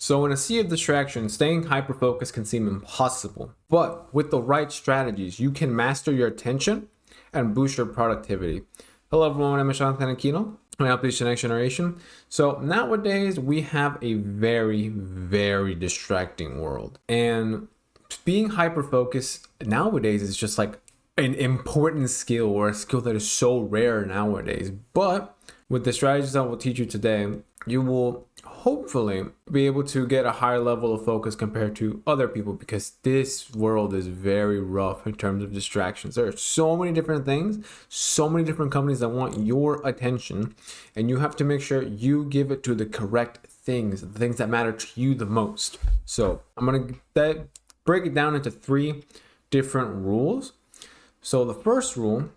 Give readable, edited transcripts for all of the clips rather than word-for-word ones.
So in a sea of distractions, staying hyper-focused can seem impossible. But with the right strategies, you can master your attention and boost your productivity. Hello everyone, I'm Jonathan Aquino. I help teach the next generation. So nowadays we have a very, very distracting world. And being hyper-focused nowadays is just like an important skill, or a skill that is so rare nowadays. But with the strategies I will teach you today, you will hopefully be able to get a higher level of focus compared to other people, because this world is very rough in terms of distractions. There are so many different things, so many different companies that want your attention, and you have to make sure you give it to the correct things, the things that matter to you the most. So I'm going to break it down into 3 different rules. So the first rule,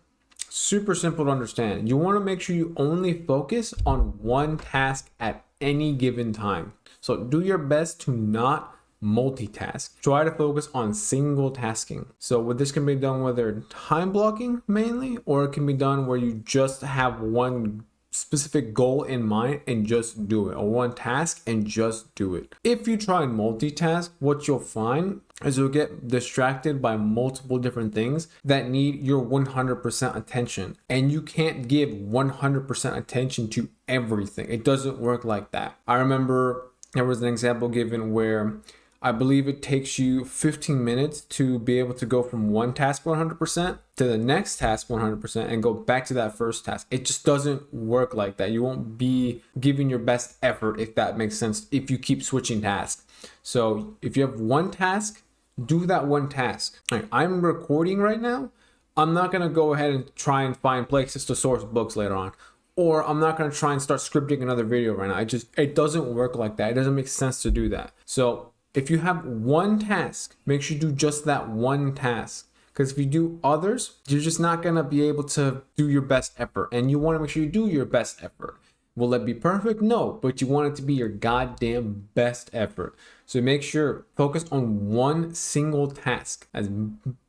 super simple to understand. You want to make sure you only focus on one task at any given time. So do your best to not multitask. Try to focus on single tasking. So what this can be done whether time blocking mainly, or it can be done where you just have one specific goal in mind and just do it, or one task and just do it. If you try and multitask, what you'll find is you'll get distracted by multiple different things that need your 100% attention, and you can't give 100% attention to everything. It doesn't work like that. I remember there was an example given where I believe it takes you 15 minutes to be able to go from one task 100% to the next task 100% and go back to that first task. It just doesn't work like that. You won't be giving your best effort, if that makes sense, if you keep switching tasks. So if you have one task, do that one task. I'm recording right now. I'm not going to go ahead and try and find places to source books later on. Or I'm not going to try and start scripting another video right now. It doesn't work like that. It doesn't make sense to do that. So if you have one task, make sure you do just that one task. Because if you do others, you're just not going to be able to do your best effort. And you want to make sure you do your best effort. Will it be perfect? No, but you want it to be your goddamn best effort. So make sure, focus on one single task as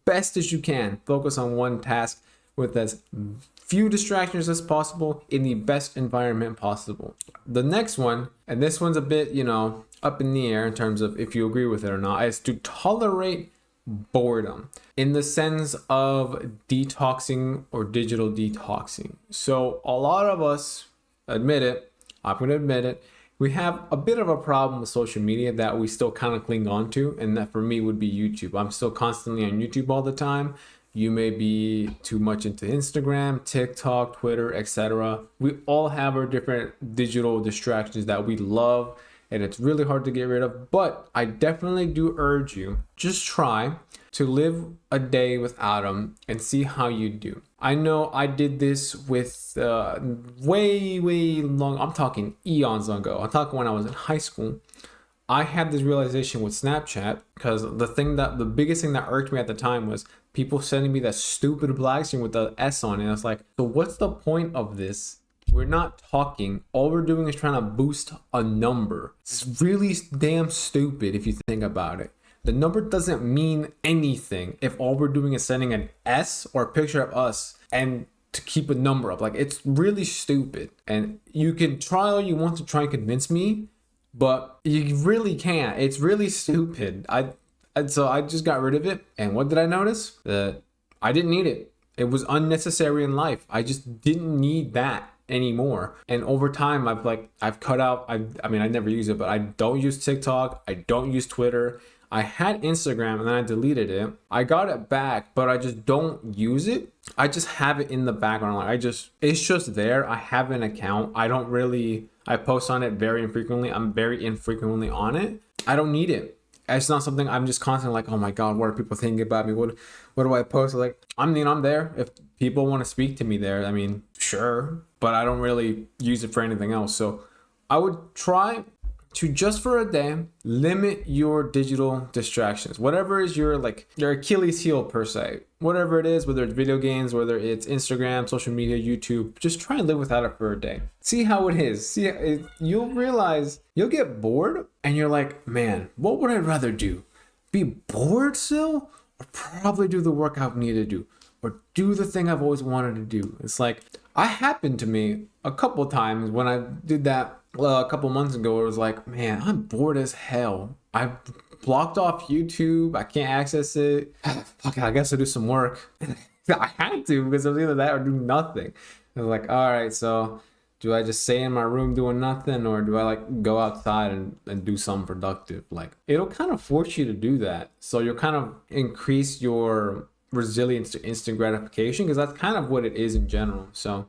best as you can. Focus on one task with as few distractions as possible in the best environment possible. The next one, and this one's a bit, up in the air in terms of if you agree with it or not, is to tolerate boredom in the sense of detoxing or digital detoxing. So a lot of us admit it, I'm going to admit it, we have a bit of a problem with social media that we still kind of cling on to, and that for me would be YouTube. I'm still constantly on YouTube all the time. You may be too much into Instagram, TikTok, Twitter, etc. We all have our different digital distractions that we love, and it's really hard to get rid of. But I definitely do urge you, just try to live a day without them and see how you do. I know I did this with way long, I'm talking eons ago. I'm talking when I was in high school. I had this realization with Snapchat, because the biggest thing that irked me at the time was people sending me that stupid black screen with the S on it. And I was like, so what's the point of this? We're not talking. All we're doing is trying to boost a number. It's really damn stupid if you think about it. The number doesn't mean anything if all we're doing is sending an S or a picture of us and to keep a number up. Like, it's really stupid. And you can try all you want to try and convince me, but you really can't. It's really stupid. So I just got rid of it. And what did I notice? That I didn't need it. It was unnecessary in life. I just didn't need that anymore. And over time, I've cut out, I never use it, but I don't use TikTok. I don't use Twitter. I had Instagram and then I deleted it. I got it back, but I just don't use it. I just have it in the background. It's just there. I have an account. I post on it very infrequently. I'm very infrequently on it. I don't need it. It's not something I'm just constantly like, oh my God, what are people thinking about me? What do I post? Like, I'm there. If people want to speak to me there, sure, but I don't really use it for anything else. So I would try to, just for a day, limit your digital distractions. Whatever is your Achilles heel per se, whatever it is, whether it's video games, whether it's Instagram, social media, YouTube, just try and live without it for a day. See how it is. You'll realize you'll get bored and you're like, man, what would I rather do? Be bored still, or probably do the work I need to do, or do the thing I've always wanted to do? It's like, I happened to me a couple times when I did that a couple months ago. It was like, man, I'm bored as hell. I blocked off YouTube. I can't access it. Fuck it, I guess I'll do some work. I had to because it was either that or do nothing. I was like, all right, so do I just stay in my room doing nothing, or do I like go outside and do something productive? Like it'll kind of force you to do that. So you'll kind of increase your resilience to instant gratification, because that's kind of what it is in general. So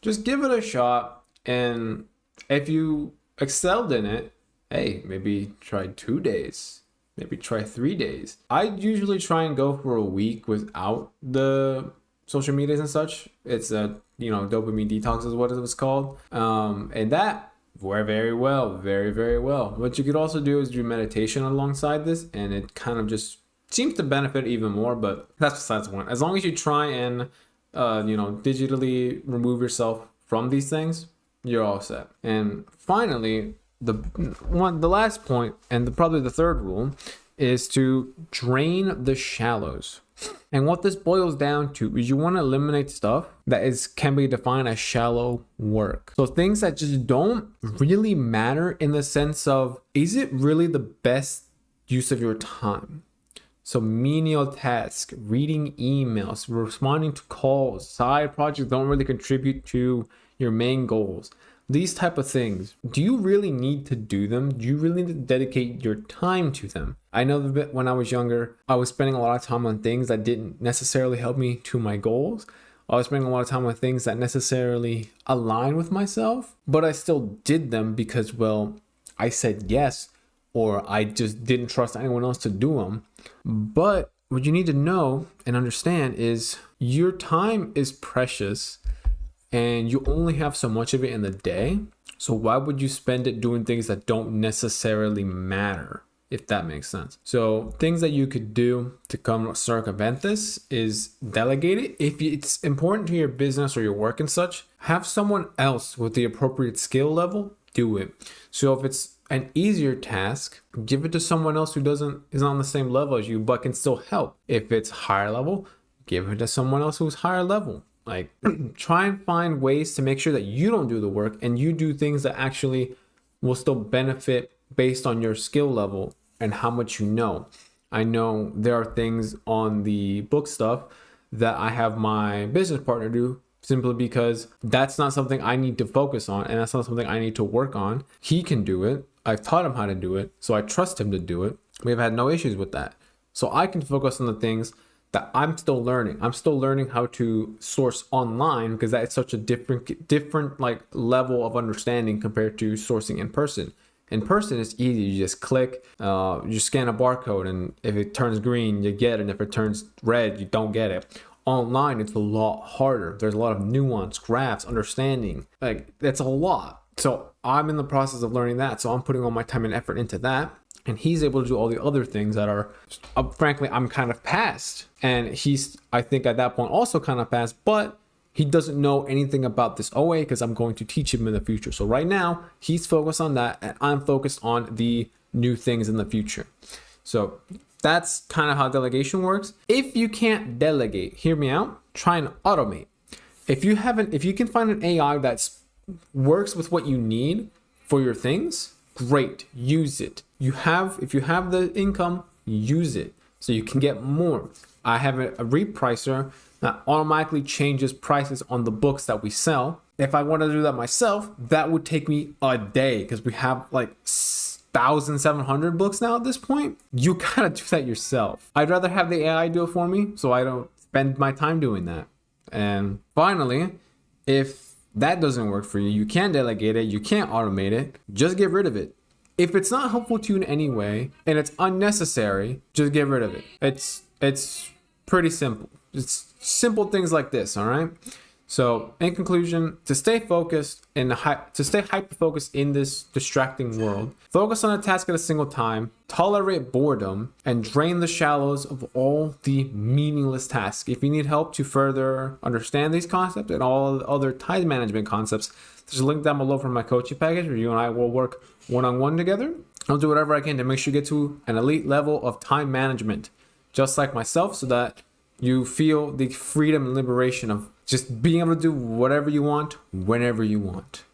just give it a shot. And if you excelled in it, hey, maybe try 2 days, maybe try 3 days. I usually try and go for a week without the social medias and such. It's a, dopamine detox is what it was called. And that worked very well, very, very well. What you could also do is do meditation alongside this, and it kind of just seems to benefit even more, but that's besides the point. As long as you try and, digitally remove yourself from these things, you're all set. And finally, the last point, and probably the third rule, is to drain the shallows. And what this boils down to is you want to eliminate stuff that can be defined as shallow work. So things that just don't really matter in the sense of, is it really the best use of your time? So menial tasks, reading emails, responding to calls, side projects don't really contribute to your main goals. These type of things, do you really need to do them? Do you really need to dedicate your time to them? I know that when I was younger, I was spending a lot of time on things that didn't necessarily help me to my goals. I was spending a lot of time on things that necessarily align with myself, but I still did them because, well, I said yes, or I just didn't trust anyone else to do them. But what you need to know and understand is your time is precious, and you only have so much of it in the day. So why would you spend it doing things that don't necessarily matter, if that makes sense? So things that you could do to circumvent this is delegate it. If it's important to your business or your work and such, have someone else with the appropriate skill level do it. So if it's an easier task, give it to someone else who is on the same level as you but can still help. If it's higher level, give it to someone else who's higher level. Like, try and find ways to make sure that you don't do the work and you do things that actually will still benefit based on your skill level and how much you know. I know there are things on the book stuff that I have my business partner do, simply because that's not something I need to focus on, and that's not something I need to work on. He can do it. I've taught him how to do it, so I trust him to do it. We've had no issues with that. So I can focus on the things that I'm still learning. I'm still learning how to source online, because that is such a different like level of understanding compared to sourcing in person. In person, it's easy. You just click, you scan a barcode, and if it turns green, you get it. And if it turns red, you don't get it. Online, it's a lot harder. There's a lot of nuance, graphs, understanding. Like, that's a lot. So I'm in the process of learning that. So I'm putting all my time and effort into that. And he's able to do all the other things that are, frankly, I'm kind of past. And he's, I think at that point, also kind of past, but he doesn't know anything about this OA because I'm going to teach him in the future. So right now, he's focused on that, and I'm focused on the new things in the future. So that's kind of how delegation works. If you can't delegate, hear me out, try and automate. If you can find an AI that works with what you need for your things, great, use it. If you have the income, use it so you can get more. I have a repricer that automatically changes prices on the books that we sell. If I want to do that myself, that would take me a day, because we have like 1,700 books now at this point. You gotta do that yourself. I'd rather have the AI do it for me, so I don't spend my time doing that. And finally, if that doesn't work for you, you can't delegate it, you can't automate it, just get rid of it. If it's not helpful to you in any way and it's unnecessary, just get rid of it. It's pretty simple. It's simple things like this, all right? So in conclusion, to stay focused and to stay hyper-focused in this distracting world, focus on a task at a single time, tolerate boredom, and drain the shallows of all the meaningless tasks. If you need help to further understand these concepts and all other time management concepts, there's a link down below for my coaching package where you and I will work one-on-one together. I'll do whatever I can to make sure you get to an elite level of time management, just like myself, so that you feel the freedom and liberation of just being able to do whatever you want, whenever you want.